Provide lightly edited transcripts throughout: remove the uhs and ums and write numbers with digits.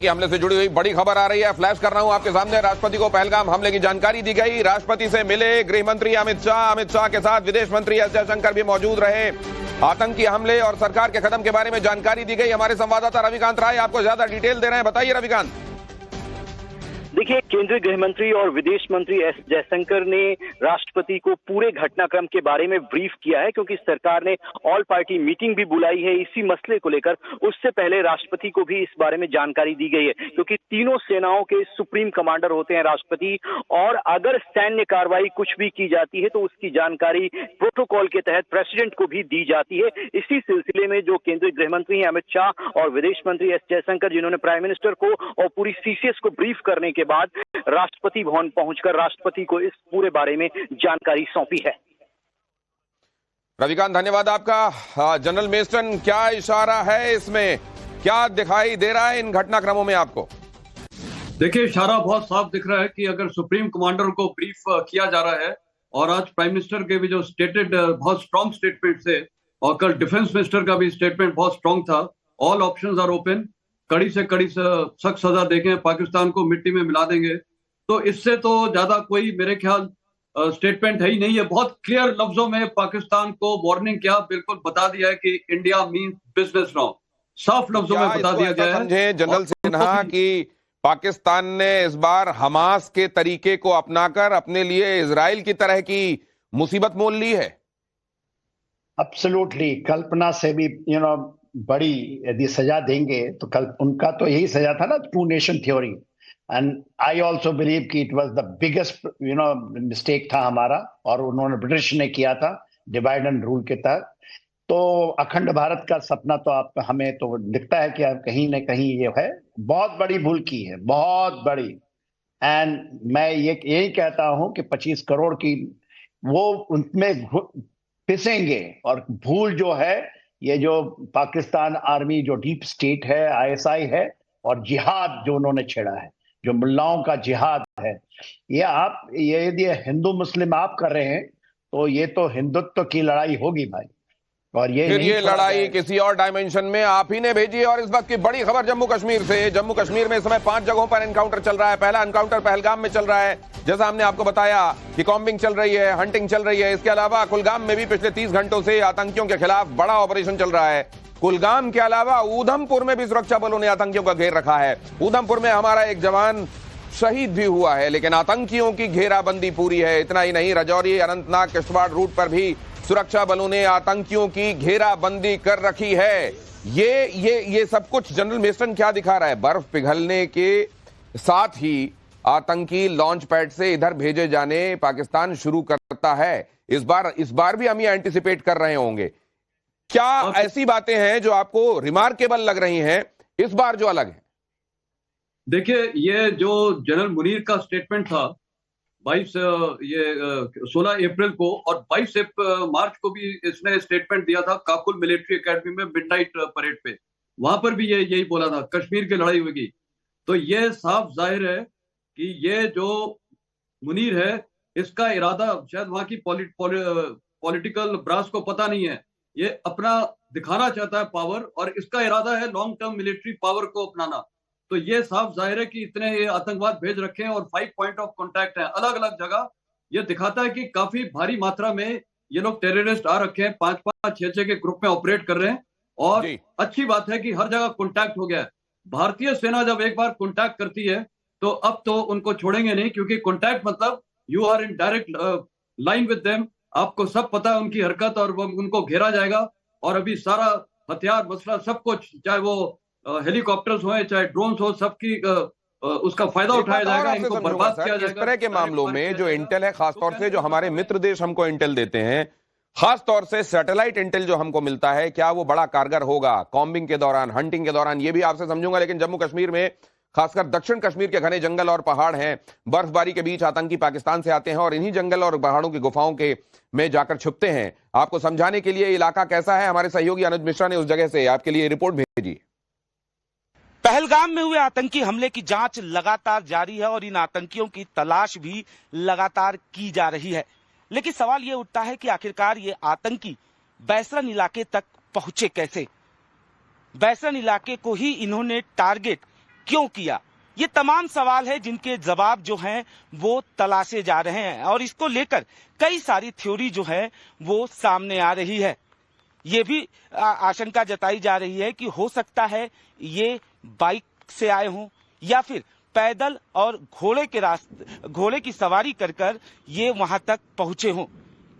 कि हमले से जुड़ी हुई बड़ी खबर आ रही है, फ्लैश कर रहा हूं आपके सामने। राष्ट्रपति को पहलगाम हमले की जानकारी दी गई। राष्ट्रपति से मिले गृह मंत्री अमित शाह के साथ विदेश मंत्री एस जयशंकर भी मौजूद रहे। आतंकी हमले और सरकार के कदम के बारे में जानकारी दी गई। हमारे संवाददाता रविकांत राय आपको ज्यादा डिटेल दे रहे हैं, बताइए रविकांत। देखिए, केंद्रीय गृह मंत्री और विदेश मंत्री एस जयशंकर ने राष्ट्रपति को पूरे घटनाक्रम के बारे में ब्रीफ किया है, क्योंकि सरकार ने ऑल पार्टी मीटिंग भी बुलाई है इसी मसले को लेकर। उससे पहले राष्ट्रपति को भी इस बारे में जानकारी दी गई है, क्योंकि तीनों सेनाओं के सुप्रीम कमांडर होते हैं राष्ट्रपति, और अगर सैन्य कार्रवाई कुछ भी की जाती है तो उसकी जानकारी प्रोटोकॉल के तहत प्रेसिडेंट को भी दी जाती है। इसी सिलसिले में जो केंद्रीय गृह मंत्री हैं अमित शाह और विदेश मंत्री एस जयशंकर, जिन्होंने प्राइम मिनिस्टर को और पूरी सीसीएस को ब्रीफ करने के बाद राष्ट्रपति भवन पहुंचकर राष्ट्रपति को इस पूरे बारे में जानकारी सौंपी है। रविकांत, धन्यवाद आपका। जनरल मेस्टन, क्या इशारा है इसमें, क्या दिखाई दे रहा है इन घटनाक्रमों में आपको? देखिए, इशारा बहुत साफ दिख रहा है कि अगर सुप्रीम कमांडर को ब्रीफ किया जा रहा है, और आज प्राइम मिनिस्टर के भी जो स्टेटेड बहुत स्ट्रॉन्ग स्टेटमेंट थे, और कल डिफेंस मिनिस्टर का भी स्टेटमेंट बहुत स्ट्रॉन्ग था, ऑल ऑप्शंस आर ओपन, कड़ी से कड़ी सख्त सजा देंगे, पाकिस्तान को मिट्टी में मिला देंगे। तो इससे तो ज्यादा कोई मेरे ख्याल स्टेटमेंट है ही नहीं है। बहुत क्लियर लफ्जों में पाकिस्तान को वार्निंग किया, बिल्कुल बता दिया है कि इंडिया मीन्स बिजनेस नाउ, साफ लफ्जों में बता दिया गया है। समझे जनरल सिन्हा कि पाकिस्तान ने इस बार हमास के तरीके को अपनाकर अपने लिए इजराइल की तरह की मुसीबत मोल ली है? एब्सोल्युटली, कल्पना से भी बड़ी यदि सजा देंगे तो कल उनका तो यही सजा था ना, two nation theory. And I also believe कि it was the biggest mistake था हमारा, और उन्होंने ब्रिटिश ने किया था डिवाइड एंड रूल के तहत। तो अखंड भारत का सपना तो आप हमें तो दिखता है कि आप कहीं न कहीं ये है, बहुत बड़ी भूल की है, बहुत बड़ी। एंड मैं यही कहता हूं कि 25 करोड़ की वो उनमें पिसेंगे, और भूल जो है ये जो पाकिस्तान आर्मी जो डीप स्टेट है, आईएसआई है, और जिहाद जो उन्होंने छेड़ा है, जो मुल्लाओं का जिहाद है, ये यदि हिंदू मुस्लिम आप कर रहे हैं तो ये तो हिंदुत्व की लड़ाई होगी भाई। और ये लड़ाई किसी और डायमेंशन में आप ही ने भेजी है। और इस वक्त की बड़ी खबर जम्मू कश्मीर से। जम्मू कश्मीर में इस समय 5 जगहों पर एनकाउंटर चल रहा है। पहला एनकाउंटर पहलगाम में चल रहा है, जैसा हमने आपको बताया कि कॉम्बिंग चल रही है, हंटिंग चल रही है। इसके अलावा कुलगाम में भी पिछले 30 घंटों से आतंकियों के खिलाफ बड़ा ऑपरेशन चल रहा है। कुलगाम के अलावा ऊधमपुर में भी सुरक्षा बलों ने आतंकियों का घेर रखा है। ऊधमपुर में हमारा एक जवान शहीद भी हुआ है, लेकिन आतंकियों की घेराबंदी पूरी है। इतना ही नहीं, राजौरी, अनंतनाग, किश्तवाड़ रूट पर भी सुरक्षा बलों ने आतंकियों की घेराबंदी कर रखी है। ये सब कुछ जनरल मेस्टन क्या दिखा रहा है? बर्फ पिघलने के साथ ही आतंकी लॉन्च पैड से इधर भेजे जाने पाकिस्तान शुरू करता है। इस बार भी हम ये एंटिसिपेट कर रहे होंगे। क्या ऐसी बातें हैं जो आपको रिमार्केबल लग रही हैं इस बार जो अलग है? देखिए, ये जो जनरल मुनीर का स्टेटमेंट था 16 अप्रैल को, और 22 मार्च को भी इसने स्टेटमेंट दिया था काकुल मिलिट्री एकेडमी में मिडनाइट परेड पे। वहां पर भी ये यही बोला था, कश्मीर की लड़ाई होगी। तो ये साफ जाहिर है कि ये जो मुनीर है, इसका इरादा शायद वहां की पॉलिटिकल ब्रास को पता नहीं है। ये अपना दिखाना चाहता है पावर, और इसका इरादा है लॉन्ग टर्म मिलिट्री पावर को अपनाना। तो ये साफ जाहिर है कि इतने ये आतंकवाद भेज रखे हैं, और 5 पॉइंट ऑफ कांटेक्ट हैं अलग अलग जगह। ये दिखाता है कि काफी भारी मात्रा में ये लोग टेररिस्ट आ रखे हैं, 5-5, 6-6 के ग्रुप में ऑपरेट कर रहे हैं। और अच्छी बात है कि हर जगह कांटेक्ट हो गया है। भारतीय सेना जब एक बार कांटेक्ट करती है तो अब तो उनको छोड़ेंगे नहीं, क्योंकि कांटेक्ट मतलब you are in direct line with them. आपको सब पता है उनकी हरकत, और वो उनको घेरा जाएगा। और अभी सारा हथियार मसला सब कुछ, चाहे वो हेलीकॉप्टर्स हो चाहे ड्रोन्स हो, सबकी उसका फायदा उठाया जाएगा, इनको बर्बाद किया जाएगा। इस तरह के मामलों में जो इंटेल है, खासतौर से जो हमारे मित्र देश हमको इंटेल देते हैं, खासतौर से सैटेलाइट इंटेल जो हमको मिलता है, क्या वो बड़ा कारगर होगा कॉम्बिंग के दौरान, हंटिंग के दौरान? ये भी आपसे समझूंगा। लेकिन जम्मू कश्मीर में, खासकर दक्षिण कश्मीर के घने जंगल और पहाड़ हैं, बर्फबारी के बीच आतंकी पाकिस्तान से आते हैं और इन्हीं जंगल और पहाड़ों की गुफाओं के में जाकर छुपते हैं। आपको समझाने के लिए इलाका कैसा है, हमारे सहयोगी अनुज मिश्रा ने उस जगह से आपके लिए रिपोर्ट भेजी। पहलगाम में हुए आतंकी हमले की जांच लगातार जारी है और इन आतंकियों की तलाश भी लगातार की जा रही है। लेकिन सवाल ये उठता है कि आखिरकार ये आतंकी बैसरन इलाके तक पहुंचे कैसे? बैसरन इलाके को ही इन्होंने टारगेट क्यों किया? ये तमाम सवाल है जिनके जवाब जो हैं वो तलाशे जा रहे हैं और इसको लेकर कई सारी थ्योरी जो है वो सामने आ रही है। ये भी आशंका जताई जा रही है कि हो सकता है ये बाइक से आए हों या फिर पैदल और घोड़े की सवारी कर ये वहां तक पहुंचे हों,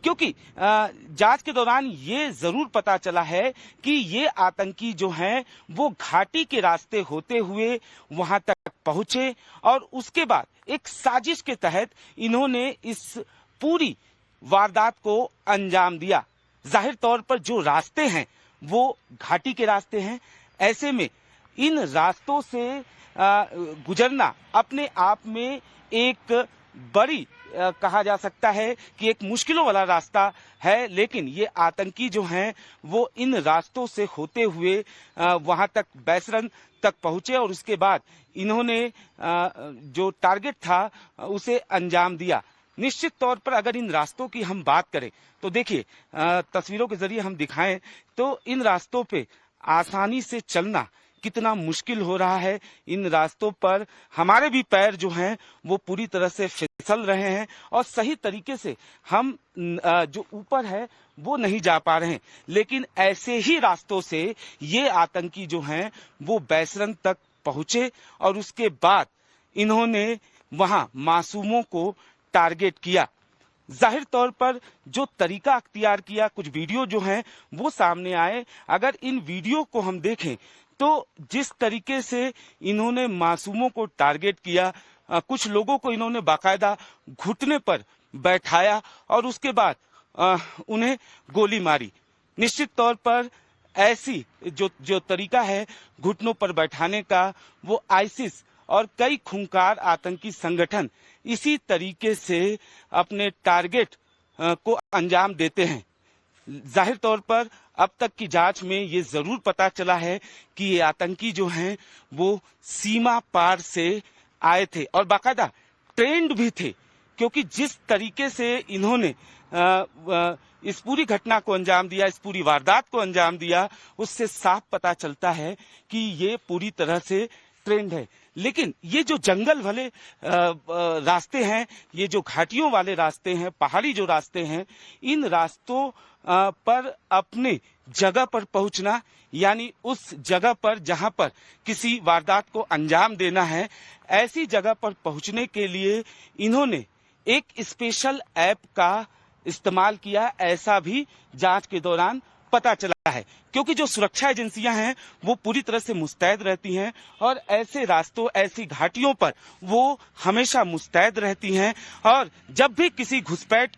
क्योंकि जांच के दौरान ये जरूर पता चला है कि ये आतंकी जो हैं वो घाटी के रास्ते होते हुए वहां तक पहुंचे और उसके बाद एक साजिश के तहत इन्होंने इस पूरी वारदात को अंजाम दिया। जाहिर तौर पर जो रास्ते हैं वो घाटी के रास्ते हैं, ऐसे में इन रास्तों से गुजरना अपने आप में एक बड़ी कहा जा सकता है कि एक मुश्किलों वाला रास्ता है, लेकिन ये आतंकी जो हैं वो इन रास्तों से होते हुए वहां तक बैसरन तक पहुंचे और उसके बाद इन्होंने जो टारगेट था उसे अंजाम दिया। निश्चित तौर पर अगर इन रास्तों की हम बात करें तो देखिए, तस्वीरों के जरिए हम दिखाएं तो इन रास्तों पे आसानी से चलना कितना मुश्किल हो रहा है। इन रास्तों पर हमारे भी पैर जो हैं वो पूरी तरह से फिसल रहे हैं और सही तरीके से हम जो ऊपर है वो नहीं जा पा रहे हैं। लेकिन ऐसे ही रास्तों से ये आतंकी जो हैं वो बैसरन तक पहुंचे और उसके बाद इन्होंने वहां मासूमों को टारगेट किया। जाहिर तौर पर जो तरीका अख्तियार किया, कुछ वीडियो जो हैं वो सामने आए। अगर इन वीडियो को हम देखें तो जिस तरीके से इन्होंने मासूमों को टारगेट किया, कुछ लोगों को इन्होंने बाकायदा घुटने पर बैठाया और उसके बाद उन्हें गोली मारी। निश्चित तौर पर ऐसी जो तरीका है घुटनों पर बैठाने का, वो आईसिस और कई खूंखार आतंकी संगठन इसी तरीके से अपने टारगेट को अंजाम देते हैं। जाहिर तौर पर अब तक की जांच में ये जरूर पता चला है कि ये आतंकी जो हैं वो सीमा पार से आए थे और बाकायदा ट्रेंड भी थे, क्योंकि जिस तरीके से इन्होंने इस पूरी घटना को अंजाम दिया, इस पूरी वारदात को अंजाम दिया, उससे साफ पता चलता है कि ये पूरी तरह से ट्रेंड है। लेकिन ये जो जंगल वाले रास्ते हैं, ये जो घाटियों वाले रास्ते हैं, पहाड़ी जो रास्ते हैं, इन रास्तों पर अपने जगह पर पहुंचना, यानी उस जगह पर जहां पर किसी वारदात को अंजाम देना है, ऐसी जगह पर पहुंचने के लिए इन्होंने एक स्पेशल ऐप का इस्तेमाल किया, ऐसा भी जांच के दौरान पता चला है। क्योंकि जो सुरक्षा एजेंसियां हैं वो पूरी तरह से मुस्तैद रहती हैं और ऐसे रास्तों, ऐसी घाटियों पर वो हमेशा मुस्तैद रहती हैं और जब भी किसी घुसपैठ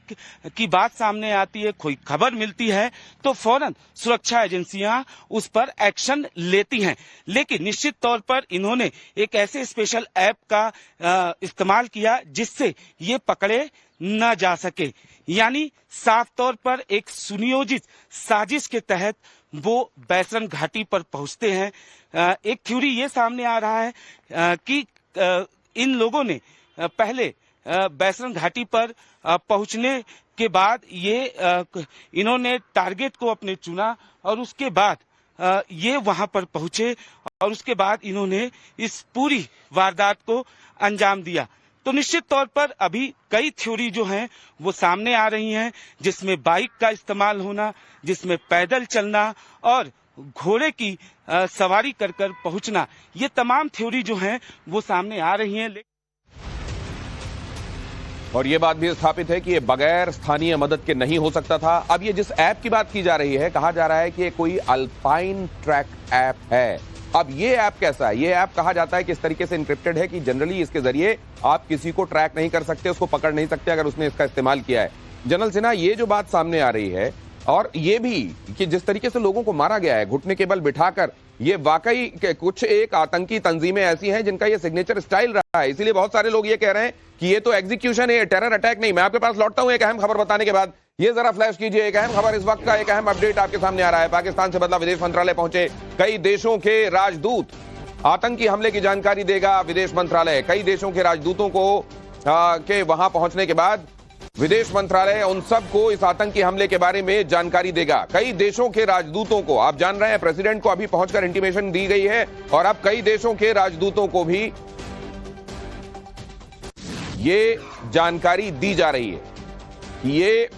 की बात सामने आती है, कोई खबर मिलती है, तो फौरन सुरक्षा एजेंसियां उस पर एक्शन लेती हैं। लेकिन निश्चित तौर पर इन्होंने एक ऐसे स्पेशल ऐप का इस्तेमाल किया जिससे ये पकड़े न जा सके, यानी साफ तौर पर एक सुनियोजित साजिश के तहत वो बैसरन घाटी पर पहुंचते हैं। एक थ्योरी ये सामने आ रहा है कि इन लोगों ने पहले बैसरन घाटी पर पहुंचने के बाद इन्होंने टारगेट को अपने चुना और उसके बाद ये वहां पर पहुंचे और उसके बाद इन्होंने इस पूरी वारदात को अंजाम दिया। तो निश्चित तौर पर अभी कई थ्योरी जो हैं वो सामने आ रही हैं, जिसमें बाइक का इस्तेमाल होना, जिसमें पैदल चलना और घोड़े की सवारी कर पहुंचना, ये तमाम थ्योरी जो हैं वो सामने आ रही हैं। और ये बात भी स्थापित है कि ये बगैर स्थानीय मदद के नहीं हो सकता था। अब ये जिस ऐप की बात की जा रही है, कहा जा रहा है कि ये कोई अल्पाइन ट्रैक ऐप है। अब ये ऐप कैसा है? ये ऐप कहा जाता है कि इस तरीके से इंक्रिप्टेड है कि जनरली इसके जरिए आप किसी को ट्रैक नहीं कर सकते, उसको पकड़ नहीं सकते अगर उसने इसका इस्तेमाल किया है। जनरल सिन्हा, ये जो बात सामने आ रही है और ये भी कि जिस तरीके से लोगों को मारा गया है घुटने के बल बिठाकर, ये वाकई कुछ एक आतंकी तंजीमें ऐसी हैं जिनका ये सिग्नेचर स्टाइल रहा है। इसीलिए बहुत सारे लोग ये कह रहे हैं कि ये तो एग्जीक्यूशन है, टेरर अटैक नहीं। मैं आपके पास लौटता हूं एक अहम खबर बताने के बाद। ये जरा फ्लैश कीजिए एक अहम खबर। इस वक्त का एक अहम अपडेट आपके सामने आ रहा है। पाकिस्तान से बदला विदेश मंत्रालय पहुंचे कई देशों के राजदूत। आतंकी हमले की जानकारी देगा विदेश मंत्रालय। कई देशों के राजदूतों को के वहां पहुंचने के बाद विदेश मंत्रालय उन सबको इस आतंकी हमले के बारे में जानकारी देगा। कई देशों के राजदूतों को, आप जान रहे हैं, प्रेसिडेंट को अभी पहुंचकर इंटीमेशन दी गई है और अब कई देशों के राजदूतों को भी ये जानकारी दी जा रही है कि ये